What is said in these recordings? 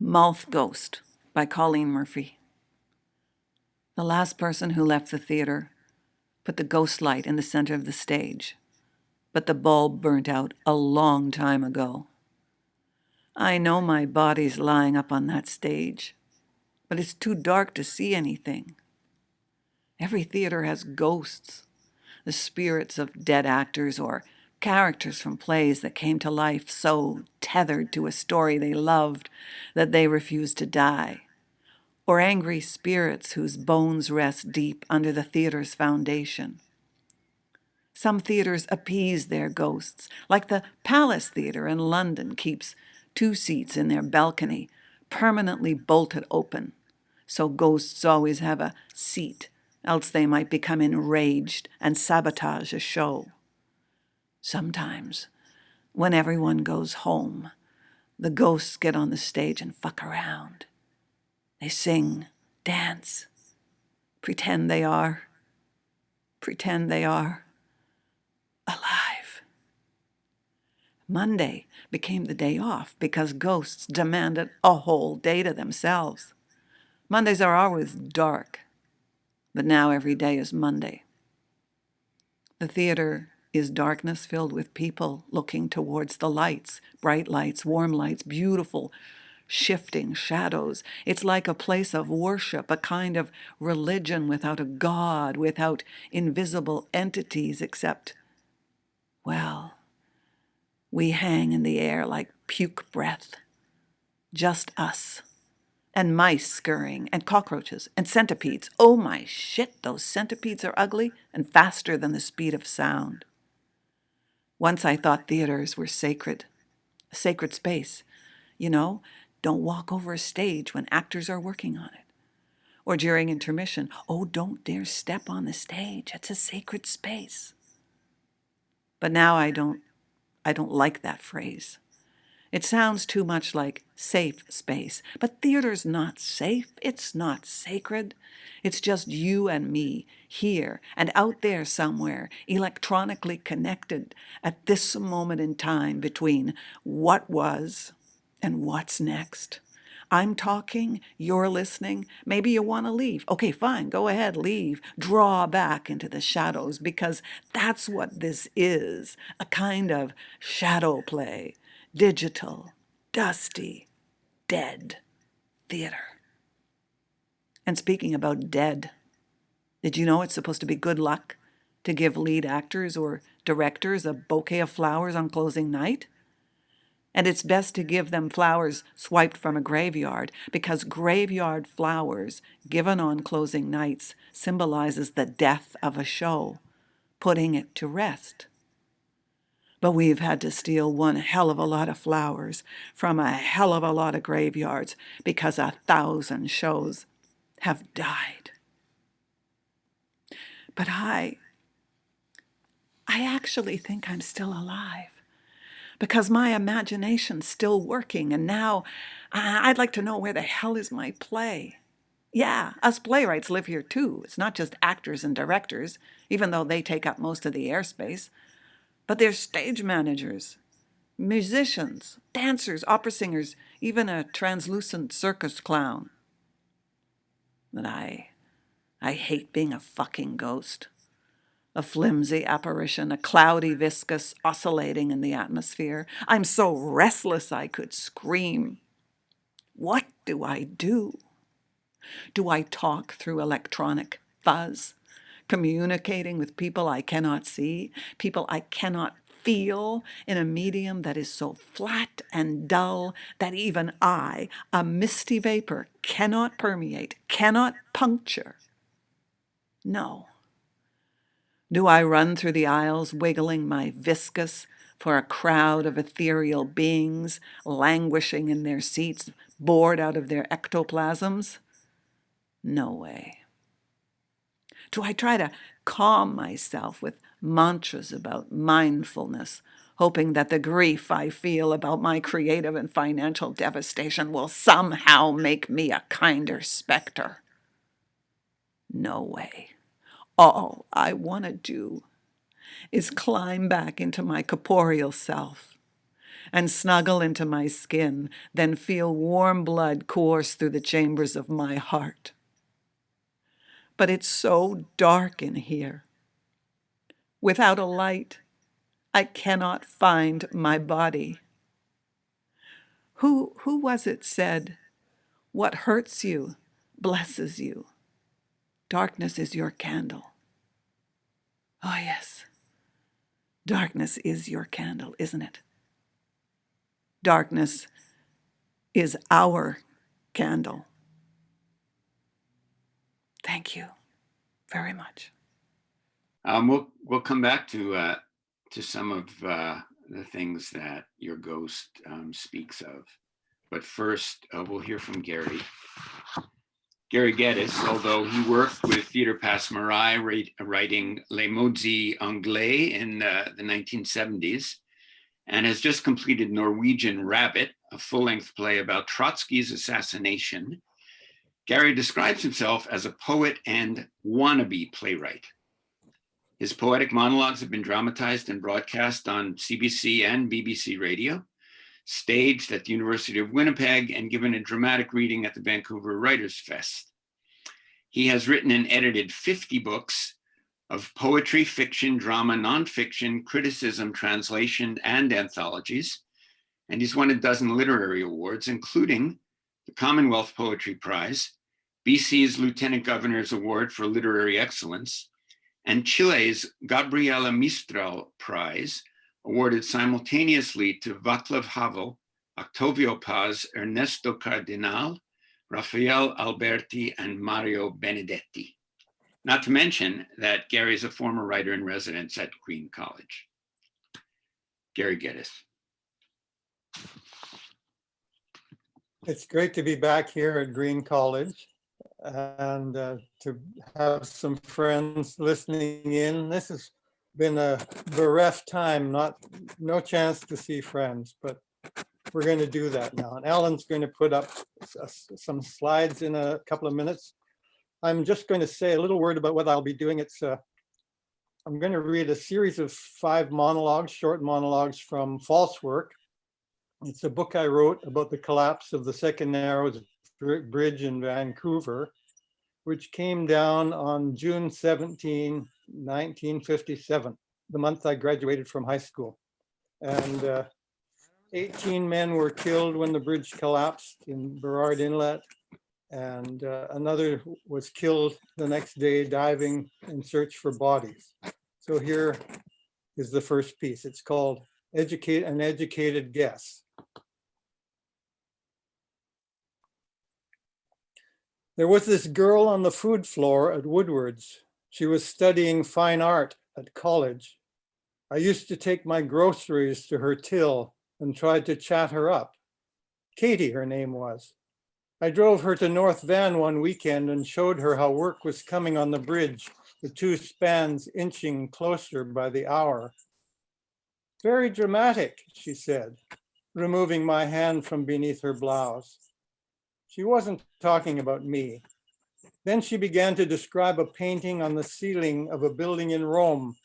Mouth Ghost by Colleen Murphy. The last person who left the theater put the ghost light in the center of the stage, but the bulb burnt out a long time ago. I know my body's lying up on that stage, but it's too dark to see anything. Every theater has ghosts, the spirits of dead actors or characters from plays that came to life so tethered to a story they loved that they refused to die, or angry spirits whose bones rest deep under the theater's foundation. Some theaters appease their ghosts, like the Palace Theatre in London keeps 2 seats in their balcony permanently bolted open, so ghosts always have a seat, else they might become enraged and sabotage a show. Sometimes, when everyone goes home, the ghosts get on the stage and fuck around. They sing, dance, pretend they are alive. Monday became the day off because ghosts demanded a whole day to themselves. Mondays are always dark, but now every day is Monday. The theater is darkness filled with people looking towards the lights, bright lights, warm lights, beautiful, shifting shadows. It's like a place of worship, a kind of religion without a God, without invisible entities except, well, we hang in the air like puke breath. Just us. And mice scurrying, and cockroaches, and centipedes. Oh my shit, those centipedes are ugly and faster than the speed of sound. Once I thought theaters were sacred, a sacred space. You know, don't walk over a stage when actors are working on it. Or during intermission, oh, don't dare step on the stage. It's a sacred space. But now I don't like that phrase. It sounds too much like safe space. But theater's not safe. It's not sacred. It's just you and me here and out there somewhere, electronically connected at this moment in time between what was and what's next. I'm talking, you're listening, maybe you want to leave. Okay, fine, go ahead, leave. Draw back into the shadows because that's what this is, a kind of shadow play. Digital, dusty, dead theater. And speaking about dead, did you know it's supposed to be good luck to give lead actors or directors a bouquet of flowers on closing night? And it's best to give them flowers swiped from a graveyard because graveyard flowers given on closing nights symbolizes the death of a show, putting it to rest. But we've had to steal one hell of a lot of flowers from a hell of a lot of graveyards because 1,000 shows have died. But I actually think I'm still alive because my imagination's still working, and now I'd like to know where the hell is my play. Yeah, us playwrights live here too. It's not just actors and directors, even though they take up most of the airspace. But there's stage managers, musicians, dancers, opera singers, even a translucent circus clown. But I hate being a fucking ghost. A flimsy apparition, a cloudy viscous oscillating in the atmosphere. I'm so restless I could scream. What do I do? Do I talk through electronic fuzz? Communicating with people I cannot see, people I cannot feel in a medium that is so flat and dull that even I, a misty vapor, cannot permeate, cannot puncture. No. Do I run through the aisles wiggling my viscus for a crowd of ethereal beings languishing in their seats, bored out of their ectoplasms? No way. Do I try to calm myself with mantras about mindfulness, hoping that the grief I feel about my creative and financial devastation will somehow make me a kinder specter? No way. All I want to do is climb back into my corporeal self and snuggle into my skin, then feel warm blood course through the chambers of my heart. But it's so dark in here. Without a light, I cannot find my body. Who was it said, "What hurts you blesses you. Darkness is your candle." Oh yes, darkness is your candle, isn't it? Darkness is our candle. Thank you very much. We'll come back to some of the things that your ghost speaks of, but first we'll hear from Gary. Gary Geddes, although he worked with Theatre Passe Muraille writing Les Maudits Anglais in the 1970s, and has just completed Norwegian Rabbit, a full-length play about Trotsky's assassination. Gary describes himself as a poet and wannabe playwright. His poetic monologues have been dramatized and broadcast on CBC and BBC Radio, staged at the University of Winnipeg, and given a dramatic reading at the Vancouver Writers' Fest. He has written and edited 50 books of poetry, fiction, drama, nonfiction, criticism, translation, and anthologies, and he's won a dozen literary awards, including the Commonwealth Poetry Prize, BC's Lieutenant Governor's Award for Literary Excellence, and Chile's Gabriela Mistral Prize, awarded simultaneously to Václav Havel, Octavio Paz, Ernesto Cardenal, Rafael Alberti, and Mario Benedetti. Not to mention that Gary is a former writer in residence at Green College. Gary Geddes. It's great to be back here at Green College and to have some friends listening in. This has been a bereft time, no chance to see friends, but we're going to do that now. And Alan's going to put up some slides in a couple of minutes. I'm just going to say a little word about what I'll be doing. I'm going to read a series of 5 monologues, short monologues from False Work. It's a book I wrote about the collapse of the Second Narrows Bridge in Vancouver, which came down on June 17, 1957, the month I graduated from high school. And 18 men were killed when the bridge collapsed in Burrard Inlet, and another was killed the next day diving in search for bodies. So here is the first piece. It's called An Educated Guess. There was this girl on the food floor at Woodward's. She was studying fine art at college. I used to take my groceries to her till and tried to chat her up. Katie, her name was. I drove her to North Van one weekend and showed her how work was coming on the bridge, the 2 spans inching closer by the hour. Very dramatic, she said, removing my hand from beneath her blouse. She wasn't talking about me. Then she began to describe a painting on the ceiling of a building in Rome,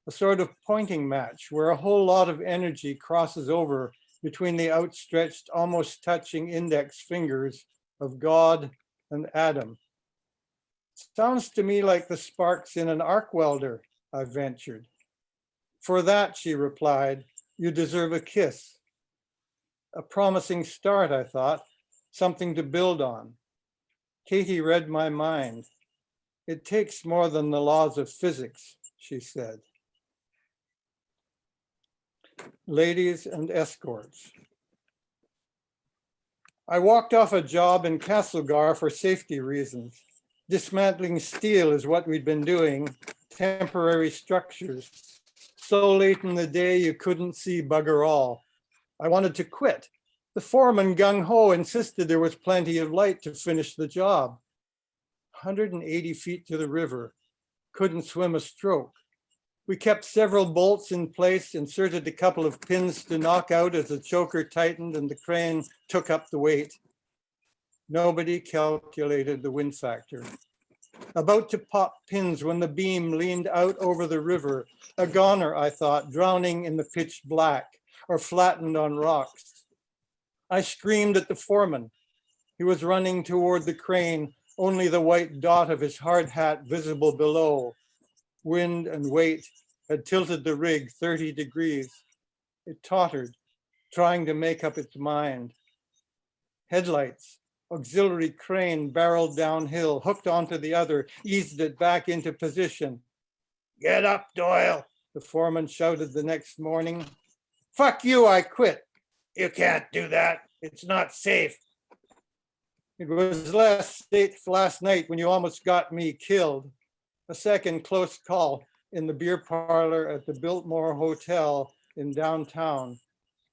a sort of pointing match where a whole lot of energy crosses over between the outstretched, almost touching index fingers of God and Adam. Sounds to me like the sparks in an arc welder, I ventured. For that, she replied, you deserve a kiss. A promising start, I thought, something to build on. Katie read my mind. It takes more than the laws of physics, she said. Ladies and escorts. I walked off a job in Castlegar for safety reasons. Dismantling steel is what we'd been doing, temporary structures. So late in the day, you couldn't see bugger all. I wanted to quit. The foreman gung-ho insisted there was plenty of light to finish the job. 180 feet to the river, couldn't swim a stroke. We kept several bolts in place, inserted a couple of pins to knock out as the choker tightened and the crane took up the weight. Nobody calculated the wind factor. About to pop pins when the beam leaned out over the river. A goner, I thought, drowning in the pitch black. or flattened on rocks. I screamed at the foreman. He was running toward the crane, only the white dot of his hard hat visible below. Wind and weight had tilted the rig 30 degrees. It tottered, trying to make up its mind. Headlights, auxiliary crane barreled downhill, hooked onto the other, eased it back into position. "Get up, Doyle," the foreman shouted the next morning. "Fuck you, I quit." "You can't do that. It's not safe." It was less safe last night when you almost got me killed. A second close call in the beer parlor at the Biltmore Hotel in downtown.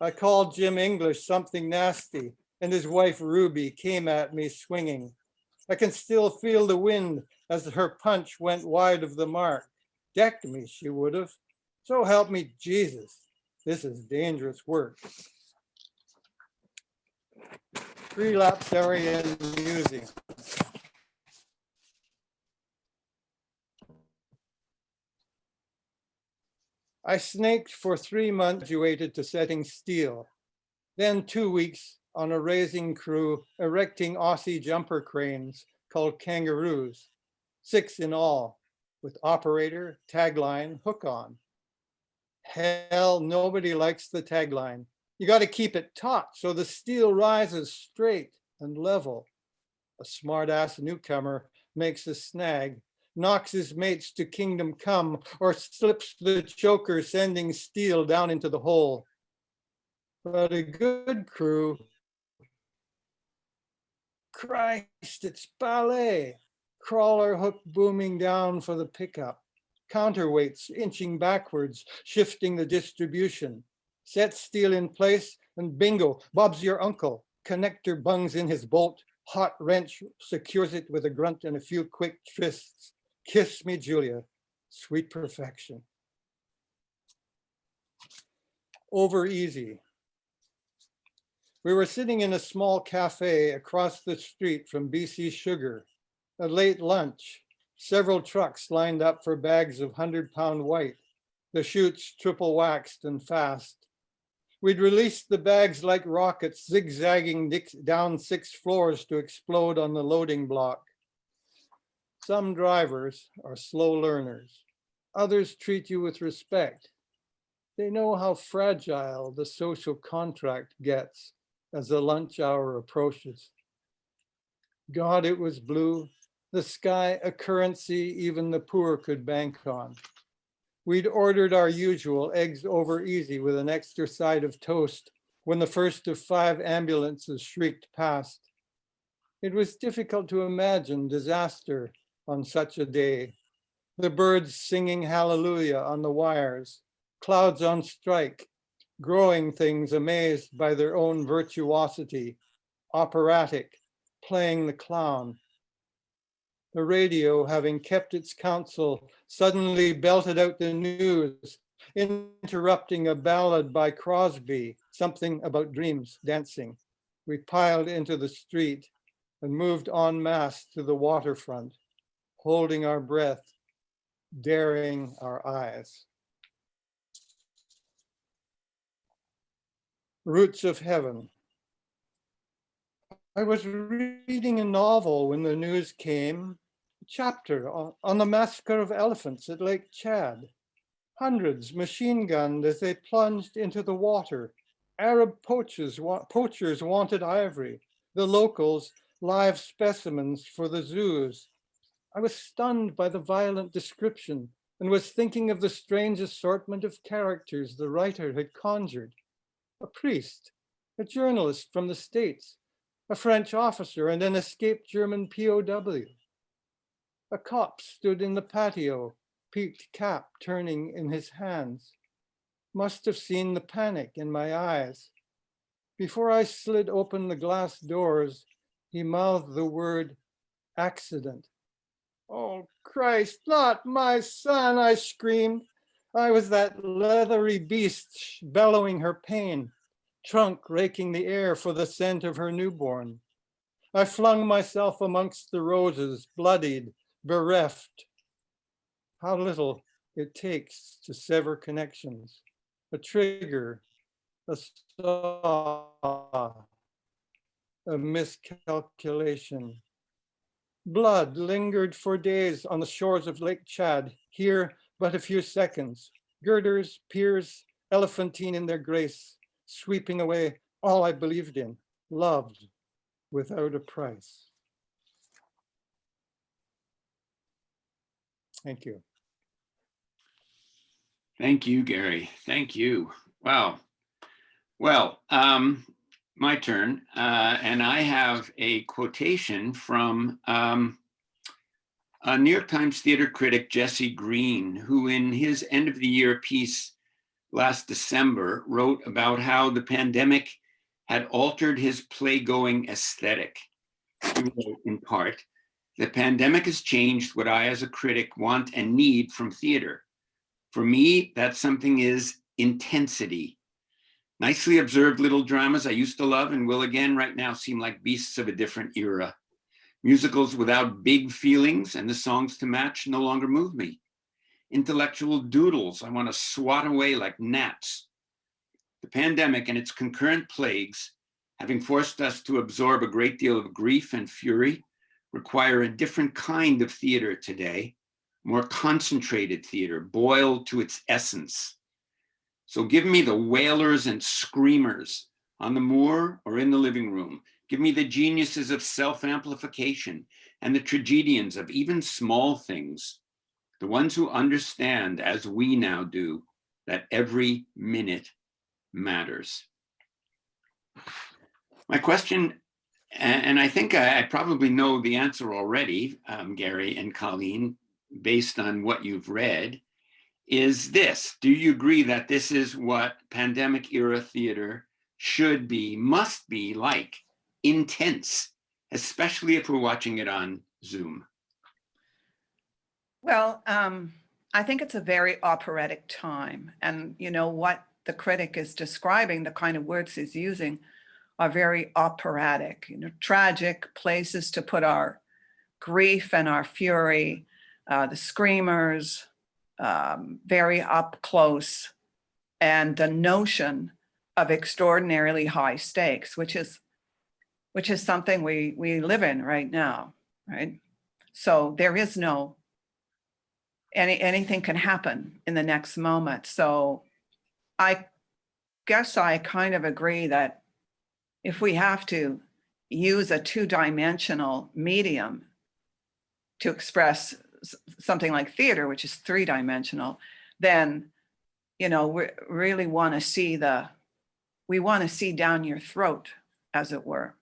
I called Jim English something nasty, and his wife Ruby came at me swinging. I can still feel the wind as her punch went wide of the mark. Decked me, she would have. So help me Jesus, this is dangerous work. Relapse area and musing. I snaked for 3 months, graduated to setting steel. Then 2 weeks on a raising crew, erecting Aussie jumper cranes called kangaroos, 6 in all, with operator, tagline, hook on. Hell, nobody likes the tagline. You got to keep it taut so the steel rises straight and level. A smart-ass newcomer makes a snag, knocks his mates to kingdom come, or slips the choker, sending steel down into the hole. But a good crew, Christ, it's ballet. Crawler hook booming down for the pickup. Counterweights inching backwards, shifting the distribution. Set steel in place and bingo, Bob's your uncle. Connector bungs in his bolt. Hot wrench secures it with a grunt and a few quick twists. Kiss me, Julia. Sweet perfection. Over easy. We were sitting in a small cafe across the street from BC Sugar. A late lunch, several trucks lined up for bags of 100-pound white, the chutes triple waxed and fast. We'd released the bags like rockets, zigzagging down 6 floors to explode on the loading block. Some drivers are slow learners. Others treat you with respect. They know how fragile the social contract gets as the lunch hour approaches. God, it was blue. The sky a currency even the poor could bank on. We'd ordered our usual eggs over easy with an extra side of toast when the first of 5 ambulances shrieked past. It was difficult to imagine disaster on such a day. The birds singing hallelujah on the wires, clouds on strike, growing things amazed by their own virtuosity, operatic, playing the clown. The radio, having kept its counsel, suddenly belted out the news, interrupting a ballad by Crosby, something about dreams, dancing. We piled into the street and moved en masse to the waterfront, holding our breath, daring our eyes. Roots of Heaven. I was reading a novel when the news came, a chapter on the massacre of elephants at Lake Chad. Hundreds machine gunned as they plunged into the water. Arab poachers wanted ivory. The locals, live specimens for the zoos. I was stunned by the violent description and was thinking of the strange assortment of characters the writer had conjured. A priest, a journalist from the States, a French officer, and an escaped German POW. A cop stood in the patio, peaked cap turning in his hands. Must have seen the panic in my eyes. Before I slid open the glass doors, he mouthed the word accident. "Oh, Christ, not my son," I screamed. I was that leathery beast bellowing her pain, trunk raking the air for the scent of her newborn. I flung myself amongst the roses, bloodied, bereft. How little it takes to sever connections. A trigger, a saw, a miscalculation. Blood lingered for days on the shores of Lake Chad, here but a few seconds. Girders, piers, elephantine in their grace, sweeping away all I believed in, loved without a price. Thank you. Thank you, Gary. Thank you. Wow. Well, my turn. And I have a quotation from a New York Times theater critic, Jesse Green, who in his end of the year piece last December wrote about how the pandemic had altered his play-going aesthetic. He wrote, in part, "The pandemic has changed what I as a critic want and need from theater. For me, that something is intensity. Nicely observed little dramas I used to love and will again right now seem like beasts of a different era. Musicals without big feelings and the songs to match no longer move me. Intellectual doodles I want to swat away like gnats. The pandemic and its concurrent plagues, having forced us to absorb a great deal of grief and fury, require a different kind of theater today, more concentrated theater, boiled to its essence. So give me the wailers and screamers on the moor or in the living room. Give me the geniuses of self-amplification and the tragedians of even small things, the ones who understand, as we now do, that every minute matters." My question, and I think I probably know the answer already, Gary and Colleen, based on what you've read, is this: do you agree that this is what pandemic era theater should be, must be like? Intense, especially if we're watching it on Zoom? Well, I think it's a very operatic time. And you know what the critic is describing, the kind of words he's using are very operatic, tragic places to put our grief and our fury, the screamers, very up close, and the notion of extraordinarily high stakes, which is something we live in right now, right? So there is no, anything can happen in the next moment. So I guess I kind of agree that if we have to use a two-dimensional medium to express something like theater, which is three-dimensional, then, we really want to see down your throat, as it were,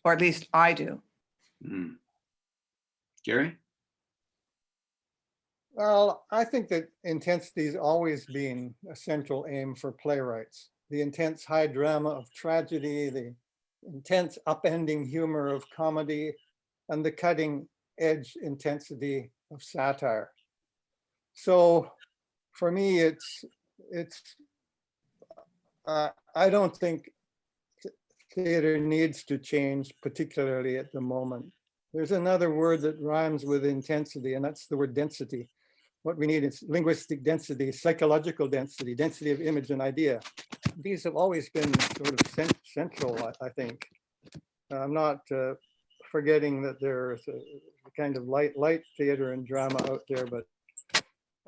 or at least I do. Mm. Gary? Well, I think that intensity has always been a central aim for playwrights. The intense high drama of tragedy, the intense upending humor of comedy, and the cutting edge intensity of satire. So for me, I don't think theater needs to change, particularly at the moment. There's another word that rhymes with intensity, and that's the word density. What we need is linguistic density, psychological density, density of image and idea. These have always been sort of central, I think. I'm not forgetting that there's a kind of light theater and drama out there, but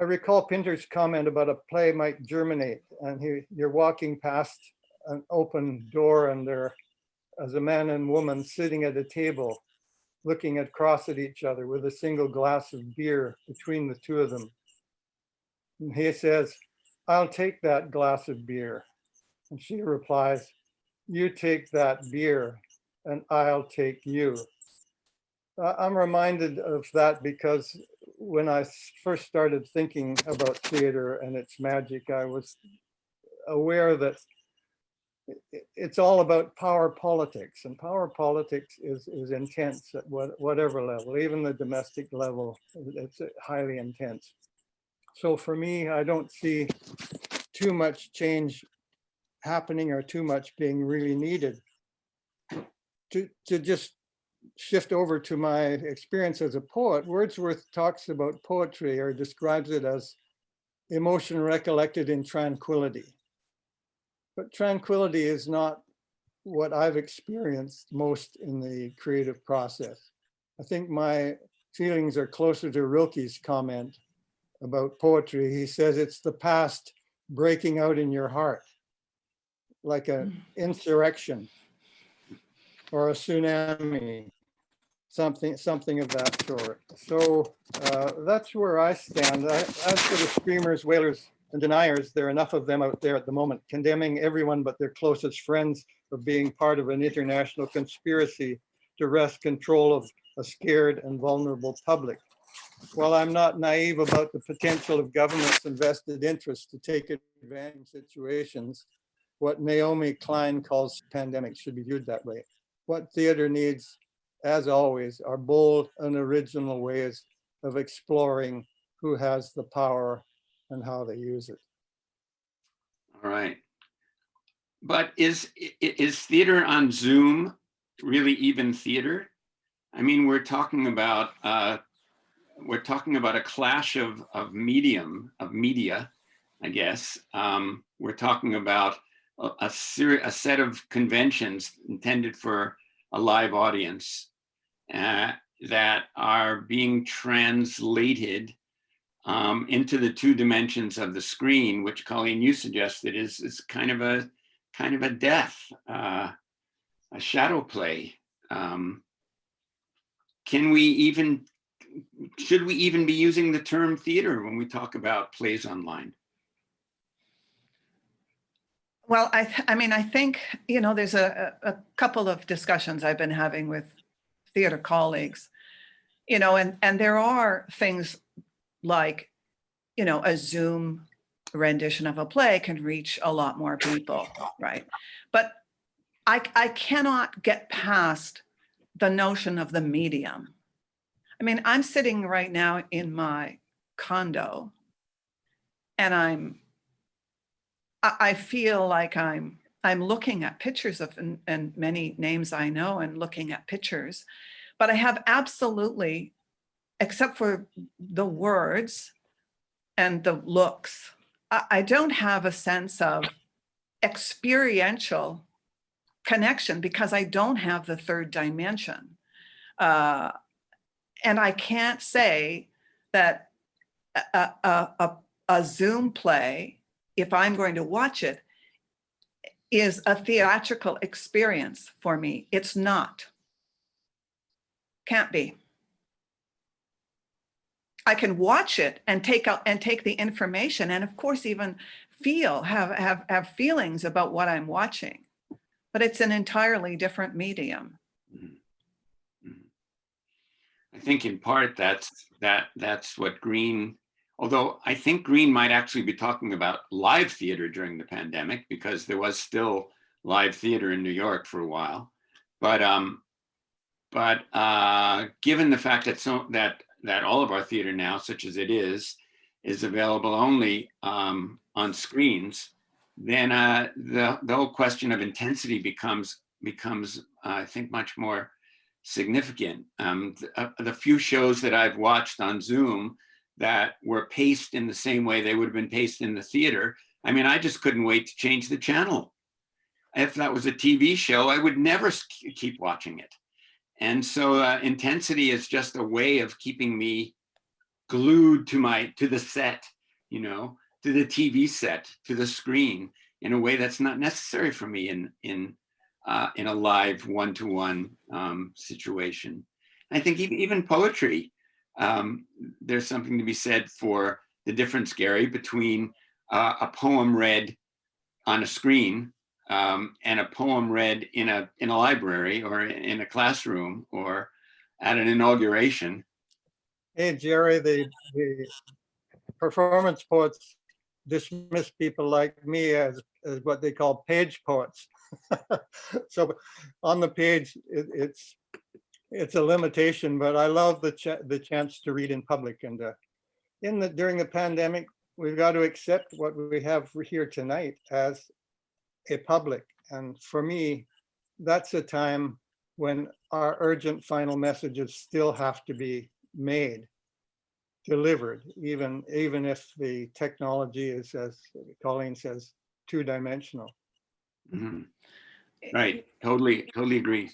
I recall Pinter's comment about a play might germinate, and you're walking past an open door, and there is a man and woman sitting at a table, looking across at each other with a single glass of beer between the two of them. And he says, "I'll take that glass of beer." And she replies, "You take that beer and I'll take you." I'm reminded of that because when I first started thinking about theater and its magic, I was aware that it's all about power politics, and power politics is intense at whatever level, even the domestic level, it's highly intense. So for me, I don't see too much change happening or too much being really needed. To just shift over to my experience as a poet, Wordsworth talks about poetry or describes it as emotion recollected in tranquility. But tranquility is not what I've experienced most in the creative process. I think my feelings are closer to Rilke's comment about poetry. He says it's the past breaking out in your heart, like an insurrection or a tsunami, something of that sort. So that's where I stand. As for the screamers, wailers, and deniers, there are enough of them out there at the moment, condemning everyone but their closest friends of being part of an international conspiracy to wrest control of a scared and vulnerable public. While I'm not naive about the potential of government's invested interest to take advantage of situations, what Naomi Klein calls pandemics should be viewed that way. What theater needs, as always, are bold and original ways of exploring who has the power and how they use it. All right. But is theater on Zoom really even theater? I mean, we're talking about a clash of media, I guess. We're talking about a set of conventions intended for a live audience that are being translated into the two dimensions of the screen, which Colleen, you suggested is kind of a death, a shadow play. Should we even be using the term theater when we talk about plays online? Well, I mean, I think, there's a couple of discussions I've been having with theater colleagues, and there are things like, a Zoom rendition of a play can reach a lot more people, right? But I cannot get past the notion of the medium. I mean, I'm sitting right now in my condo and I feel like I'm looking at pictures of and many names I know and looking at pictures, but I have absolutely, except for the words and the looks, I don't have a sense of experiential connection because I don't have the third dimension. And I can't say that a Zoom play, if I'm going to watch it, is a theatrical experience for me. It's not. Can't be. I can watch it and take the information, and of course even have feelings about what I'm watching, but it's an entirely different medium. I think in part that's what Green, although I think Green might actually be talking about live theater during the pandemic, because there was still live theater in New York for a while. But given the fact that all of our theater now, such as it is available only on screens, then the whole question of intensity becomes I think much more significant. The few shows that I've watched on Zoom that were paced in the same way they would have been paced in the theater, I mean, I just couldn't wait to change the channel. If that was a TV show, I would never keep watching it. And so intensity is just a way of keeping me glued to the set, to the TV set, to the screen, in a way that's not necessary for me in a live one-to-one situation. I think even poetry, there's something to be said for the difference, Gary, between a poem read on a screen and a poem read in a library or in a classroom or at an inauguration. Hey, Jerry, the performance poets dismiss people like me as what they call page poets. So on the page, it's a limitation, but I love the chance to read in public. And during the pandemic, we've got to accept what we have here tonight as a public. And for me, that's a time when our urgent final messages still have to be made, delivered, even if the technology is, as Colleen says, two-dimensional. Mhm. Right. Totally agree.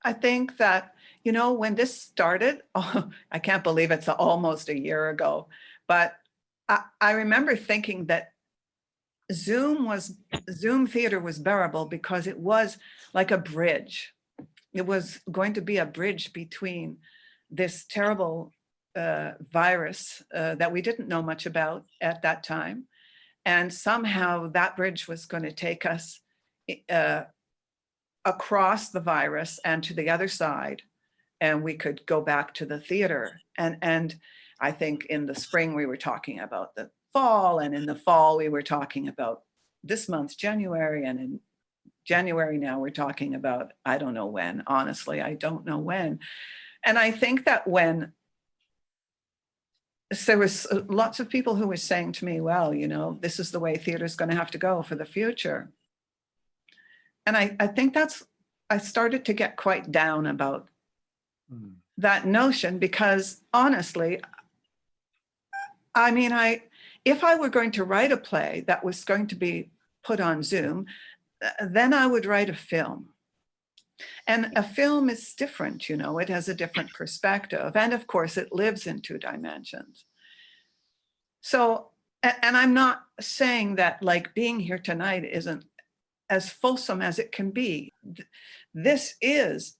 I think that, when this started, oh, I can't believe it's almost a year ago, but I remember thinking that Zoom theater was bearable because it was like a bridge. It was going to be a bridge between this terrible virus that we didn't know much about at that time. And somehow that bridge was going to take us uh, across the virus and to the other side, and we could go back to the theater. And I think in the spring we were talking about the fall, and in the fall we were talking about this month, January, and in January now we're talking about, I don't know when, honestly, I don't know when. And I think that when there was lots of people who were saying to me, well, this is the way theater is going to have to go for the future. And I think I started to get quite down about that notion, because honestly, I mean, if I were going to write a play that was going to be put on Zoom, then I would write a film. And a film is different, it has a different perspective. And of course, it lives in 2 dimensions. So, and I'm not saying that like being here tonight isn't as fulsome as it can be. This is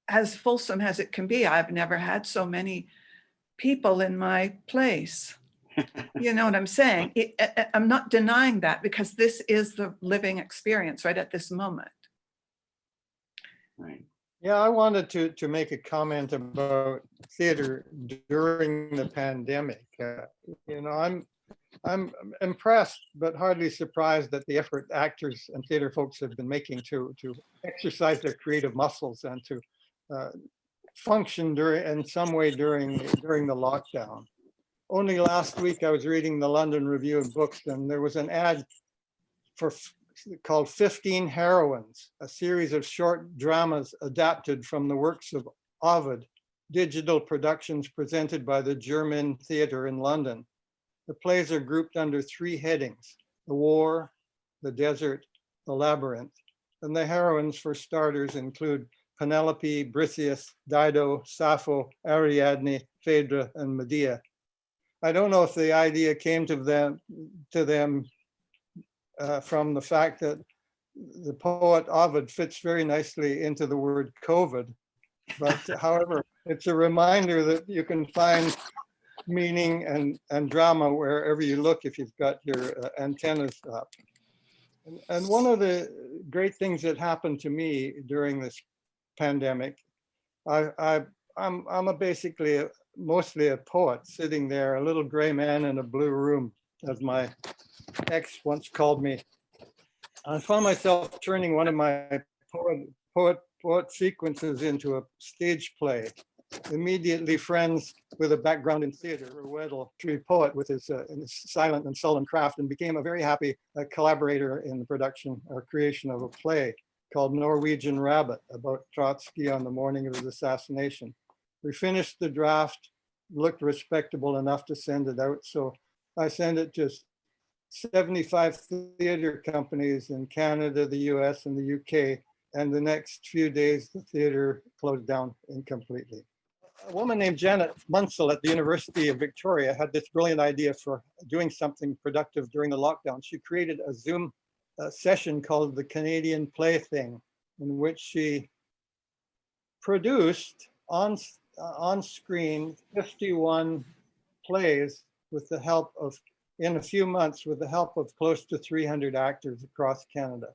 as fulsome as it can be. I've never had so many people in my place. You know what I'm saying? I'm not denying that, because this is the living experience right at this moment. Right. Yeah, I wanted to make a comment about theater during the pandemic. I'm impressed, but hardly surprised at the effort actors and theater folks have been making to exercise their creative muscles and to function in some way during the lockdown. Only last week I was reading the London Review of Books, and there was an ad called 15 Heroines, a series of short dramas adapted from the works of Ovid, digital productions presented by the German Theatre in London. The plays are grouped under 3 headings: the war, the desert, the labyrinth. And the heroines, for starters, include Penelope, Briseis, Dido, Sappho, Ariadne, Phaedra, and Medea. I don't know if the idea came to them from the fact that the poet Ovid fits very nicely into the word COVID. But however, it's a reminder that you can find meaning and drama wherever you look if you've got your antennas up. And one of the great things that happened to me during this pandemic, I'm basically mostly a poet sitting there, a little gray man in a blue room, as my ex once called me. I found myself turning one of my poet sequences into a stage play. Immediately friends with a background in theater, Weddell, true poet with his silent and sullen craft, and became a very happy collaborator in the production or creation of a play called Norwegian Rabbit, about Trotsky on the morning of his assassination. We finished the draft, looked respectable enough to send it out. So I sent it to 75 theater companies in Canada, the US, and the UK. And the next few days, the theater closed down incompletely. A woman named Janet Munsell at the University of Victoria had this brilliant idea for doing something productive during the lockdown. She created a Zoom session called the Canadian Play Thing, in which she produced on screen 51 plays with the help of, in a few months, with the help of close to 300 actors across Canada.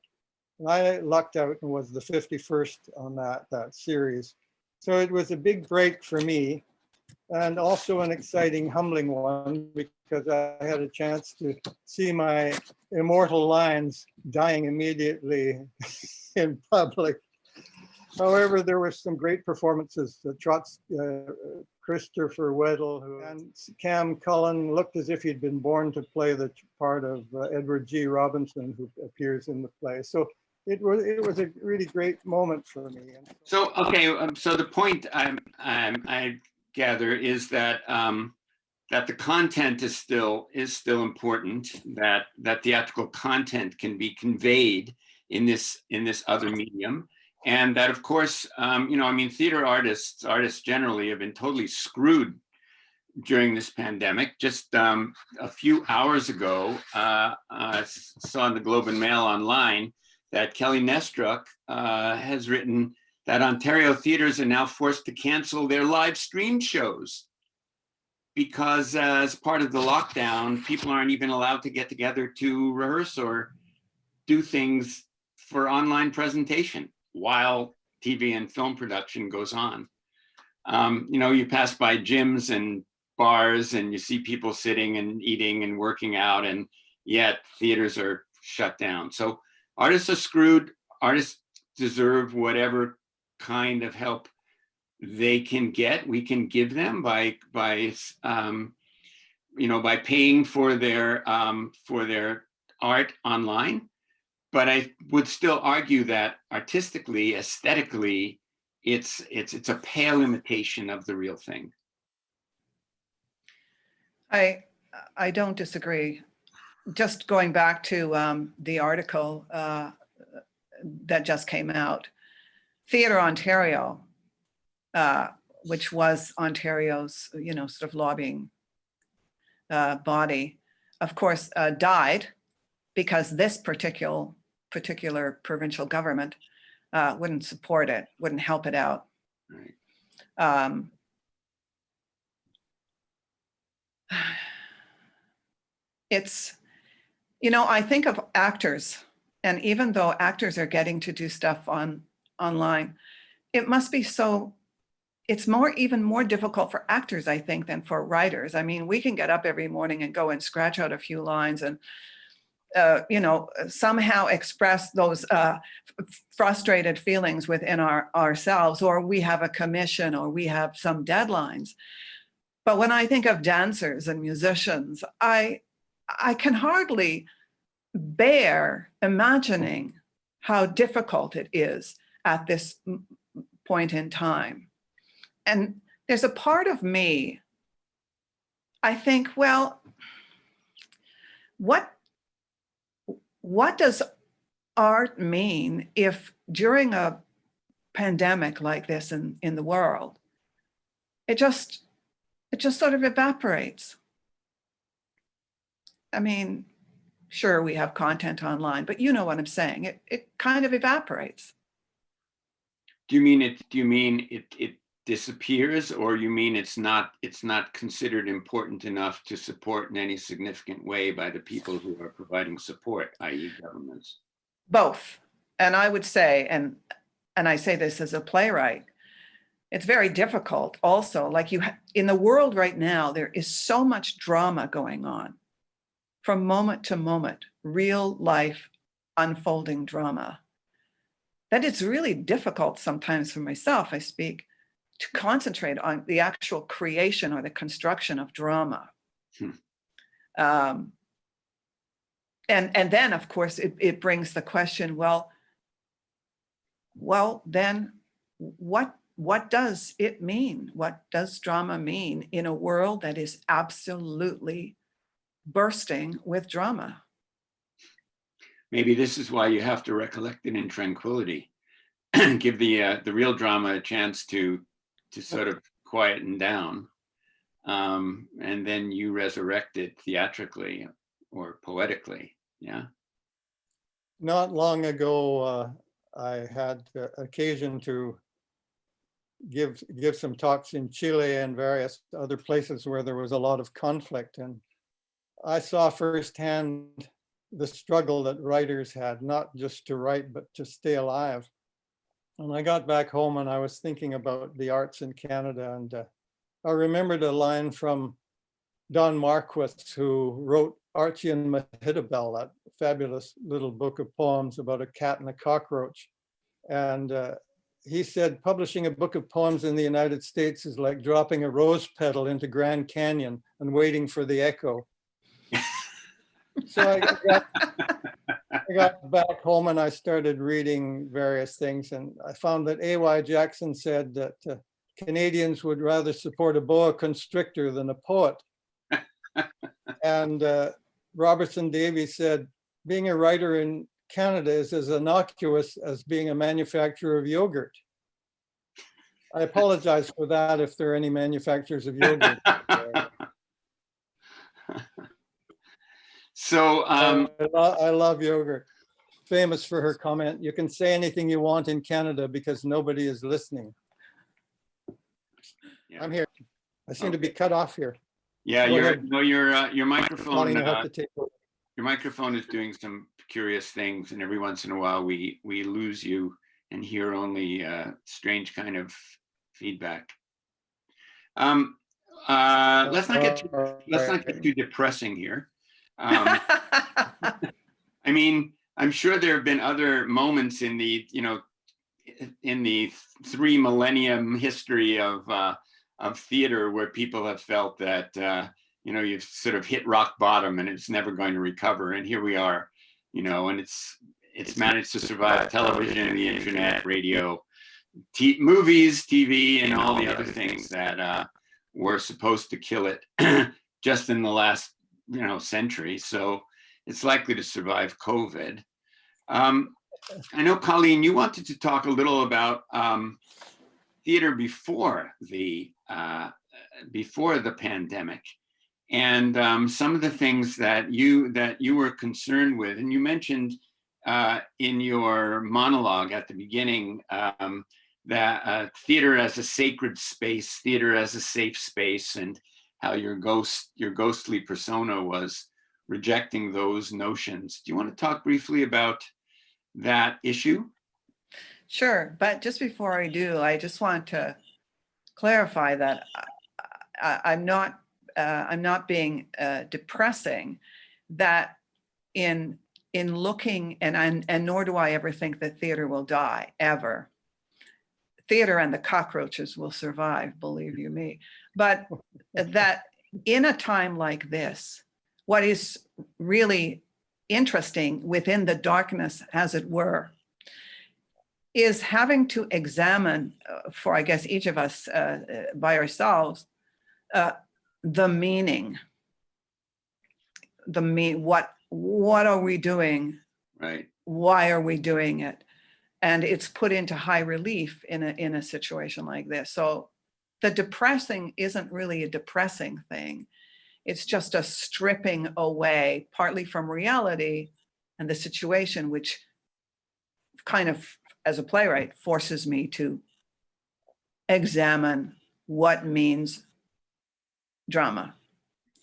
And I lucked out and was the 51st on that series. So it was a big break for me, and also an exciting, humbling one, because I had a chance to see my immortal lines dying immediately in public. However, there were some great performances. Christopher Weddell and Cam Cullen looked as if he'd been born to play the part of Edward G. Robinson, who appears in the play. So it was a really great moment for me. So okay, so the point I gather is that that the content is still important. That theatrical content can be conveyed in this other medium. And that, of course, theater artists generally have been totally screwed during this pandemic. Just a few hours ago, I saw in the Globe and Mail online that Kelly Nestruck has written that Ontario theaters are now forced to cancel their live stream shows because as part of the lockdown, people aren't even allowed to get together to rehearse or do things for online presentation while TV and film production goes on. You pass by gyms and bars and you see people sitting and eating and working out, and yet theaters are shut down. So artists are screwed. Artists deserve whatever kind of help they can get. We can give them by paying for their art online. But I would still argue that artistically, aesthetically, it's a pale imitation of the real thing. I don't disagree. Just going back to the article that just came out, Theatre Ontario, which was Ontario's, sort of lobbying body, of course, died because this particular provincial government wouldn't support it, wouldn't help it out. Right. It's, I think of actors, and even though actors are getting to do stuff online, it must be so, it's even more difficult for actors, I think, than for writers. I mean, we can get up every morning and go and scratch out a few lines and, somehow express those frustrated feelings within ourselves, or we have a commission, or we have some deadlines. But when I think of dancers and musicians, I can hardly bear imagining how difficult it is at this point in time. And there's a part of me, I think, well, what does art mean if during a pandemic like this in the world, it just sort of evaporates? I mean, sure, we have content online, but you know what I'm saying. It kind of evaporates. Do you mean it disappears, or you mean it's not considered important enough to support in any significant way by the people who are providing support, i.e. governments? Both. And I would say, and I say this as a playwright, it's very difficult also. Like in the world right now, there is so much drama going on from moment to moment, real life unfolding drama, that it's really difficult sometimes for myself, I speak, to concentrate on the actual creation or the construction of drama. And then, of course, it brings the question, well, then what does it mean? What does drama mean in a world that is absolutely bursting with drama? Maybe this is why you have to recollect it in tranquility. Give the real drama a chance to sort of quieten down, and then you resurrect it theatrically or poetically. Yeah. Not long ago, I had occasion to give some talks in Chile and various other places where there was a lot of conflict, and I saw firsthand the struggle that writers had, not just to write, but to stay alive. And I got back home and I was thinking about the arts in Canada, and I remembered a line from Don Marquis, who wrote Archie and Mehitabel, that fabulous little book of poems about a cat and a cockroach. And he said, publishing a book of poems in the United States is like dropping a rose petal into Grand Canyon and waiting for the echo. So I got back home and I started reading various things, and I found that A.Y. Jackson said that Canadians would rather support a boa constrictor than a poet. And Robertson Davies said, being a writer in Canada is as innocuous as being a manufacturer of yogurt. I apologize for that if there are any manufacturers of yogurt. So I love yogurt. Famous for her comment, you can say anything you want in Canada because nobody is listening. yeah. I'm here. I seem to be cut off here. Yeah, Go ahead. your microphone. Colleen, you'll have to take over. Your microphone is doing some curious things, and every once in a while we lose you and hear only strange kind of feedback. Let's not get too depressing here. I mean, I'm sure there have been other moments in the in the 3 millennium history of theater where people have felt that you've sort of hit rock bottom and it's never going to recover, and here we are, and it's managed to survive television, the internet, radio, movies, TV, and all the other things that were supposed to kill it just in the last century. So it's likely to survive COVID. I know, Colleen, you wanted to talk a little about theater before the pandemic, and some of the things that you were concerned with, and you mentioned in your monologue at the beginning that theater as a sacred space, theater as a safe space, and how your ghostly persona was rejecting those notions. Do you want to talk briefly about that issue? Sure, but just before I do, I just want to clarify that I'm not being depressing. That in looking, and nor do I ever think that theater will die ever. Theater and the cockroaches will survive, believe you me. But that in a time like this, what is really interesting within the darkness, as it were, is having to examine for, I guess, each of us by ourselves, the meaning. What are we doing? Right. Why are we doing it? And it's put into high relief in a situation like this. So the depressing isn't really a depressing thing. It's just a stripping away, partly from reality and the situation, which kind of, as a playwright, forces me to examine what means drama.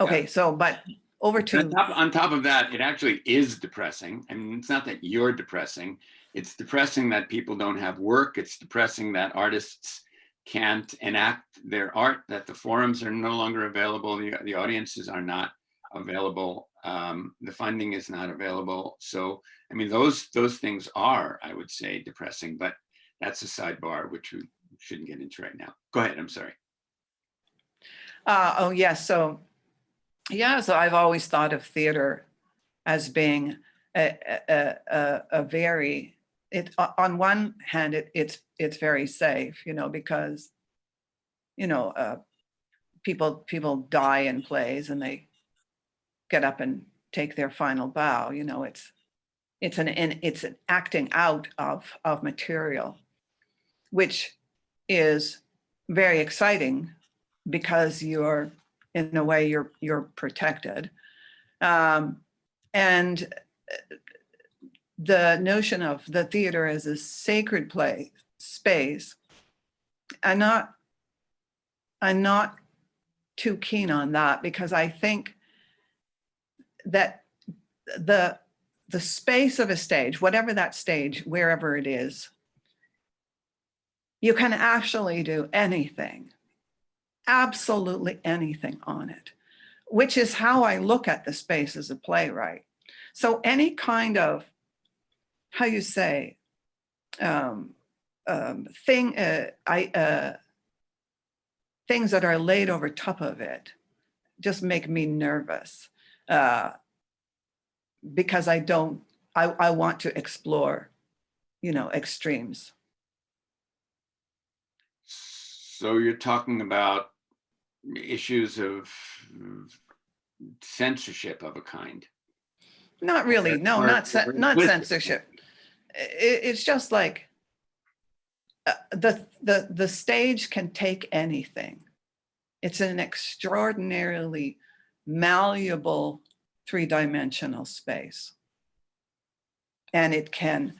Okay, yeah. So, but over to... On top of that, it actually is depressing. I mean, it's not that you're depressing. It's depressing that people don't have work. It's depressing that artists can't enact their art, that the forums are no longer available, the audiences are not available, the funding is not available. So, I mean, those things are, I would say, depressing, but that's a sidebar, which we shouldn't get into right now. Go ahead, I'm sorry. Oh, yes. So I've always thought of theater as being a very, on one hand, it's very safe, because, people die in plays and they get up and take their final bow. It's an acting out of material, which is very exciting because you're, in a way, you're protected. And the notion of the theater as a sacred space, I'm not too keen on that, because I think that the space of a stage, whatever that stage, wherever it is, you can actually do anything, absolutely anything on it, which is how I look at the space as a playwright. So any kind of, how you say, things that are laid over top of it just make me nervous, because I want to explore, extremes. So you're talking about issues of censorship of a kind. Not really. No, Or not implicit? censorship. It's just like the stage can take anything. It's an extraordinarily malleable three-dimensional space, and it can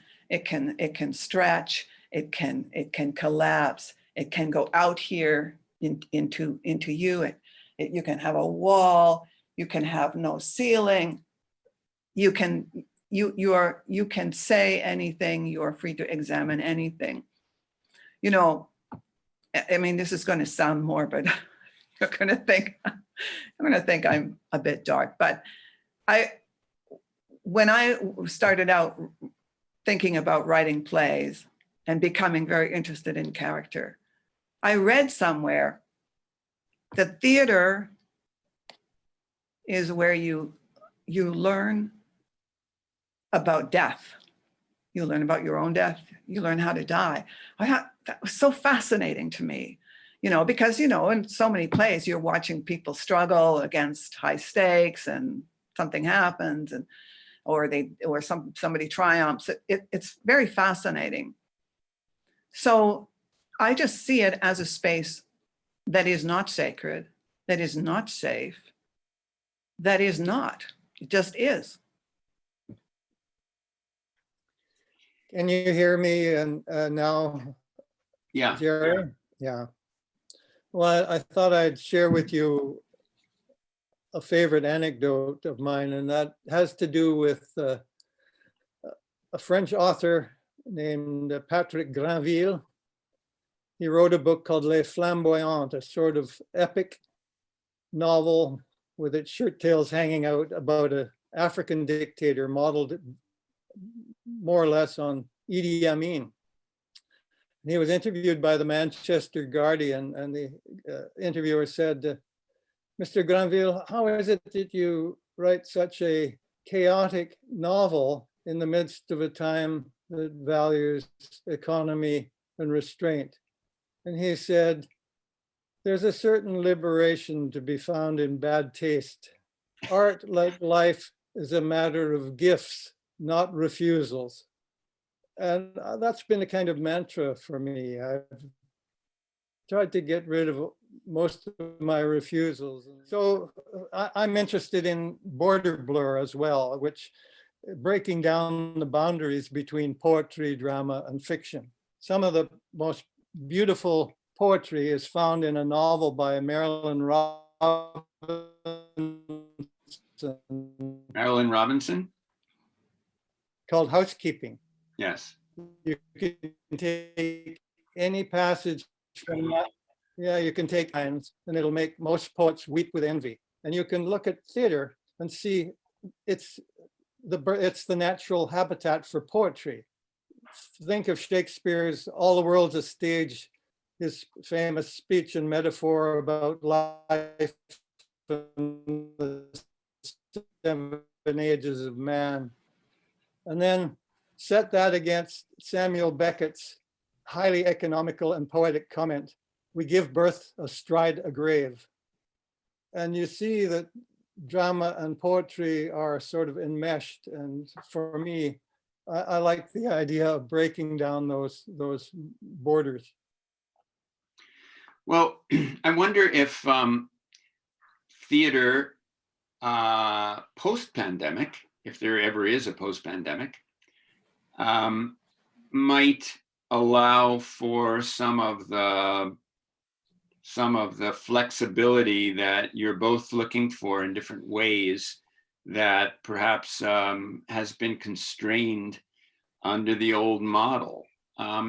stretch. It can collapse. It can go out here into you. You can have a wall. You can have no ceiling. You can say anything. You are free to examine anything. You know, I mean, this is going to sound morbid. You're going to think I'm a bit dark, but when I started out thinking about writing plays and becoming very interested in character, I read somewhere that theater is where you learn about death. You learn about your own death. You learn how to die. That was so fascinating to me, because, in so many plays, you're watching people struggle against high stakes and something happens or somebody triumphs. It's very fascinating. So I just see it as a space that is not sacred, that is not safe, that is not. It just is. Can you hear me now, Yeah. Jerry? Yeah. Well, I thought I'd share with you a favorite anecdote of mine, and that has to do with a French author named Patrick Granville. He wrote a book called Les Flamboyantes, a sort of epic novel with its shirt tails hanging out about an African dictator modeled more or less on Idi Amin. And he was interviewed by the Manchester Guardian, and the interviewer said, Mr. Granville, how is it that you write such a chaotic novel in the midst of a time that values economy and restraint? And he said, there's a certain liberation to be found in bad taste. Art, like life, is a matter of gifts, not refusals. And that's been a kind of mantra for me. I've tried to get rid of most of my refusals. So I'm interested in border blur as well, which breaking down the boundaries between poetry, drama, and fiction. Some of the most beautiful poetry is found in a novel by Marilyn Ross. Marilyn Robinson? Called Housekeeping. Yes. You can take any passage from that. Yeah, you can take lines and it'll make most poets weep with envy. And you can look at theater and see it's the natural habitat for poetry. Think of Shakespeare's All the World's a Stage, his famous speech and metaphor about life and the 7 ages of man. And then set that against Samuel Beckett's highly economical and poetic comment, we give birth astride a grave. And you see that drama and poetry are sort of enmeshed. And for me, I like the idea of breaking down those borders. Well, I wonder if theater post-pandemic, if there ever is a post-pandemic, might allow for some of the flexibility that you're both looking for in different ways that perhaps has been constrained under the old model.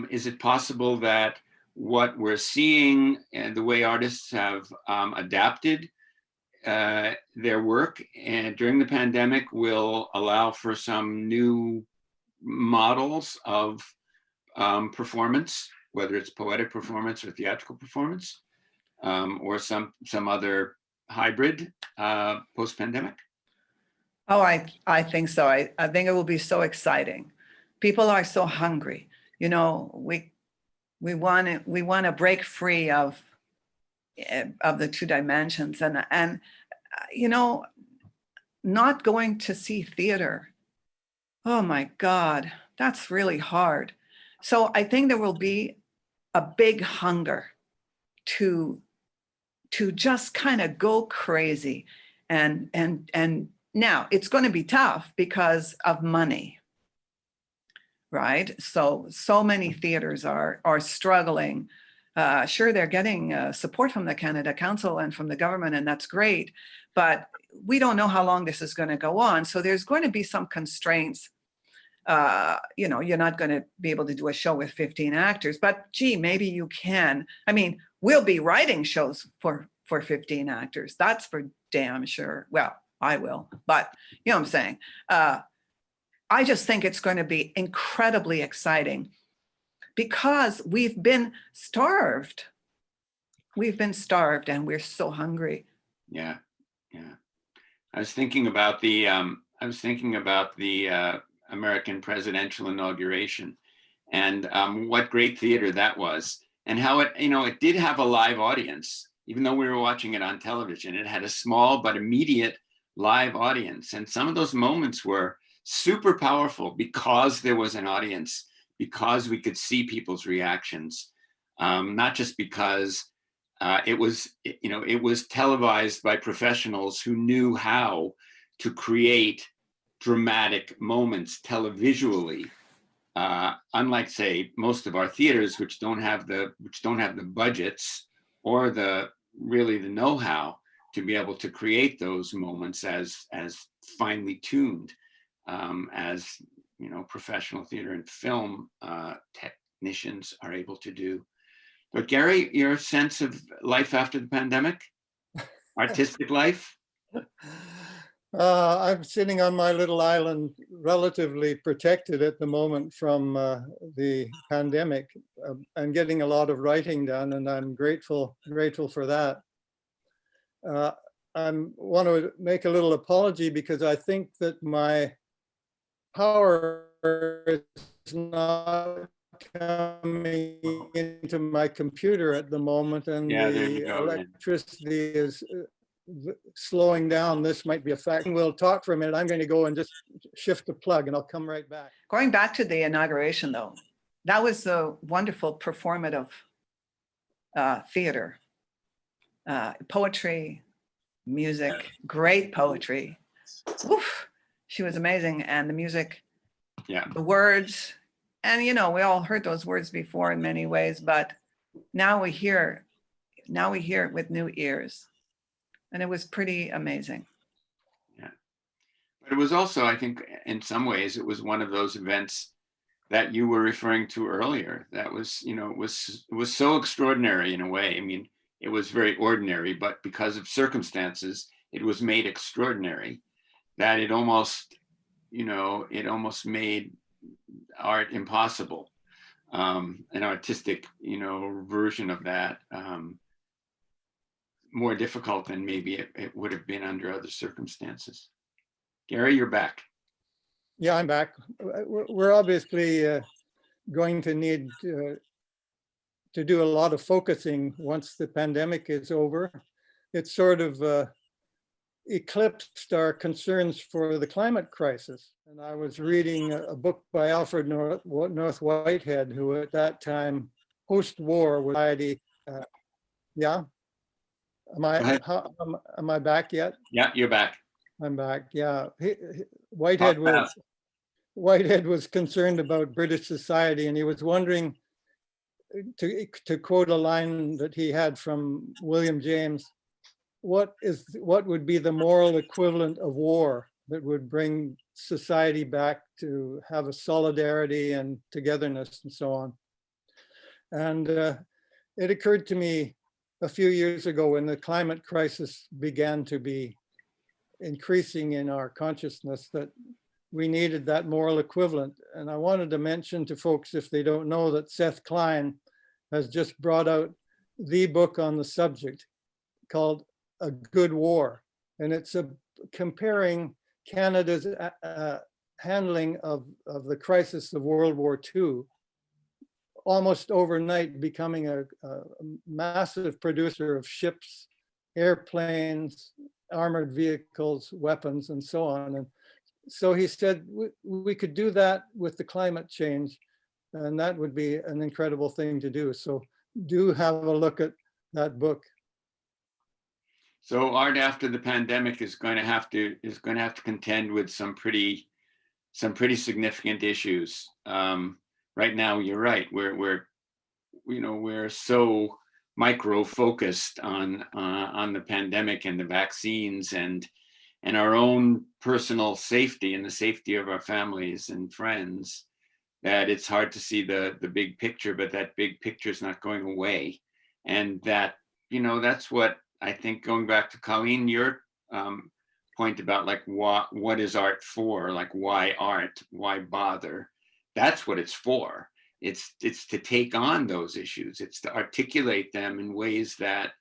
Is it possible that what we're seeing and the way artists have adapted their work and during the pandemic will allow for some new models of performance, whether it's poetic performance or theatrical performance, or some other hybrid post-pandemic? Oh, I think so. I think it will be so exciting. People are so hungry. We want to break free of the 2 dimensions, and not going to see theater. Oh my God, that's really hard. So I think there will be a big hunger to just kind of go crazy. And now it's going to be tough because of money, right? So many theaters are struggling. Sure, they're getting support from the Canada Council and from the government, and that's great. But we don't know how long this is going to go on. So there's going to be some constraints. You're not going to be able to do a show with 15 actors, but gee, maybe you can. I mean, we'll be writing shows for 15 actors. That's for damn sure. Well, I will, but you know what I'm saying? I just think it's going to be incredibly exciting because we've been starved. We've been starved and we're so hungry. Yeah, yeah. I was thinking about the American presidential inauguration, and what great theater that was, and how it did have a live audience, even though we were watching it on television. It had a small but immediate live audience, and some of those moments were super powerful because there was an audience, because we could see people's reactions, not just because it was televised by professionals who knew how to create dramatic moments televisually, unlike, say, most of our theaters, which don't have the budgets or the know-how to be able to create those moments as finely tuned as professional theater and film technicians are able to do. But Gary, your sense of life after the pandemic, artistic life? I'm sitting on my little island, relatively protected at the moment from the pandemic, and getting a lot of writing done, and I'm grateful for that. I want to make a little apology because I think that my power is not coming into my computer at the moment, and the electricity is slowing down. This might be a fact. We'll talk for a minute. I'm going to go and just shift the plug and I'll come right back. Going back to the inauguration, though, that was a wonderful performative theater. Poetry, music, great poetry. Oof, she was amazing. And the music, the words, and we all heard those words before in many ways, but now we hear it with new ears. And it was pretty amazing. Yeah. But it was also, I think, in some ways, it was one of those events that you were referring to earlier. That was, it was so extraordinary in a way. I mean, it was very ordinary, but because of circumstances, it was made extraordinary that it almost made art impossible. An artistic, version of that. More difficult than maybe it would have been under other circumstances. Gary, you're back. Yeah, I'm back. We're obviously going to need to do a lot of focusing once the pandemic is over. It's sort of eclipsed our concerns for the climate crisis. And I was reading a book by Alfred North Whitehead, who at that time, post-war, was yeah. Am I back yet? Yeah, you're back. I'm back. Yeah, Whitehead was concerned about British society, and he was wondering, to quote a line that he had from William James, what would be the moral equivalent of war that would bring society back to have a solidarity and togetherness and so on. And it occurred to me a few years ago when the climate crisis began to be increasing in our consciousness that we needed that moral equivalent. And I wanted to mention to folks, if they don't know, that Seth Klein has just brought out the book on the subject called A Good War. And it's comparing Canada's handling of the crisis of World War II, almost overnight becoming a massive producer of ships, airplanes, armored vehicles, weapons, and so on. And so he said we could do that with the climate change, and that would be an incredible thing to do. So do have a look at that book. So art after the pandemic is going to have to contend with some pretty significant issues. Right now, you're right. We're so micro focused on the pandemic and the vaccines and our own personal safety and the safety of our families and friends, that it's hard to see the big picture. But that big picture is not going away, and that's what I think, going back to Colleen, your point about like what is art for, like why art, why bother? That's what it's for. It's to take on those issues. It's to articulate them in ways that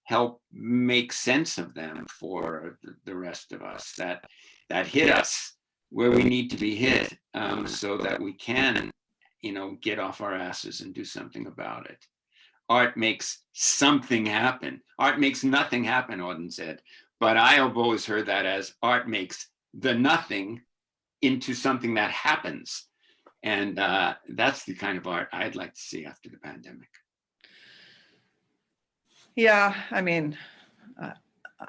help make sense of them for the rest of us, that hit us where we need to be hit, so that we can, get off our asses and do something about it. Art makes something happen. Art makes nothing happen, Auden said. But I have always heard that as art makes the nothing into something that happens. And that's the kind of art I'd like to see after the pandemic. Yeah, I mean,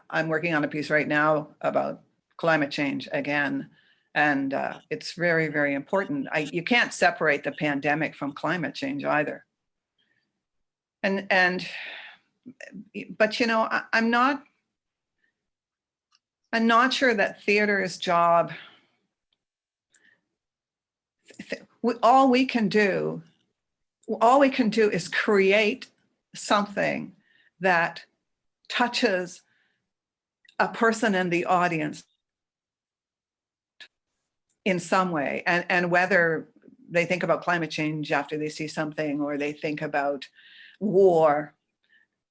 I'm working on a piece right now about climate change again. And it's very, very important. You can't separate the pandemic from climate change either. But I'm not sure that theater's job, all we can do is create something that touches a person in the audience in some way, and whether they think about climate change after they see something, or they think about war,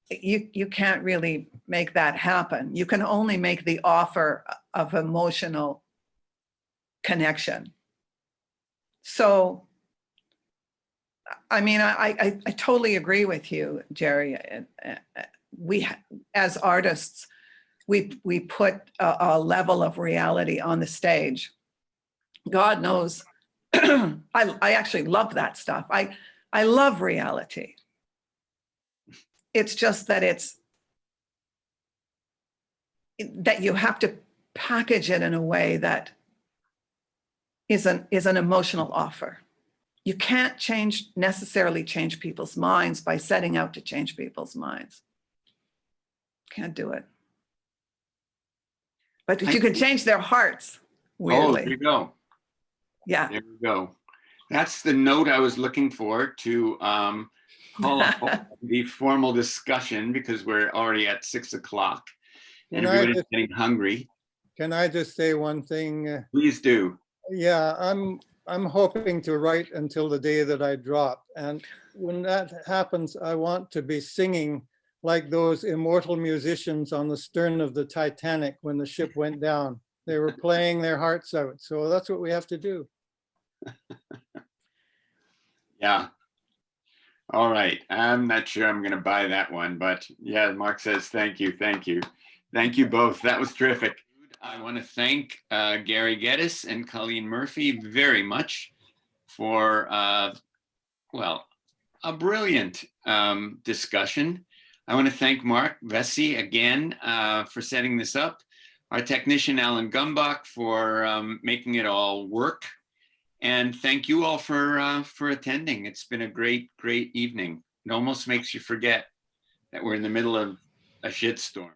you can't really make that happen. You can only make the offer of emotional connection. So, I mean, I totally agree with you, Jerry. We, as artists, we put a level of reality on the stage. God knows, I actually love that stuff. I love reality. It's just that that you have to package it in a way that is an emotional offer. You can't necessarily change people's minds by setting out to change people's minds. Can't do it. But you can change their hearts, weirdly. Oh, there you go. Yeah. There we go. That's the note I was looking for to call up the formal discussion, because we're already at 6 o'clock and everybody's getting hungry. Can I just say one thing? Please do. Yeah, I'm hoping to write until the day that I drop. And when that happens, I want to be singing like those immortal musicians on the stern of the Titanic when the ship went down. They were playing their hearts out. So that's what we have to do. Yeah. All right. I'm not sure I'm going to buy that one, but yeah, Mark says, thank you. Thank you. Thank you both. That was terrific. I want to thank Gary Geddes and Colleen Murphy very much for, well, a brilliant discussion. I want to thank Mark Vesey again for setting this up, our technician, Alan Gumbach, for making it all work. And thank you all for attending. It's been a great, great evening. It almost makes you forget that we're in the middle of a shitstorm.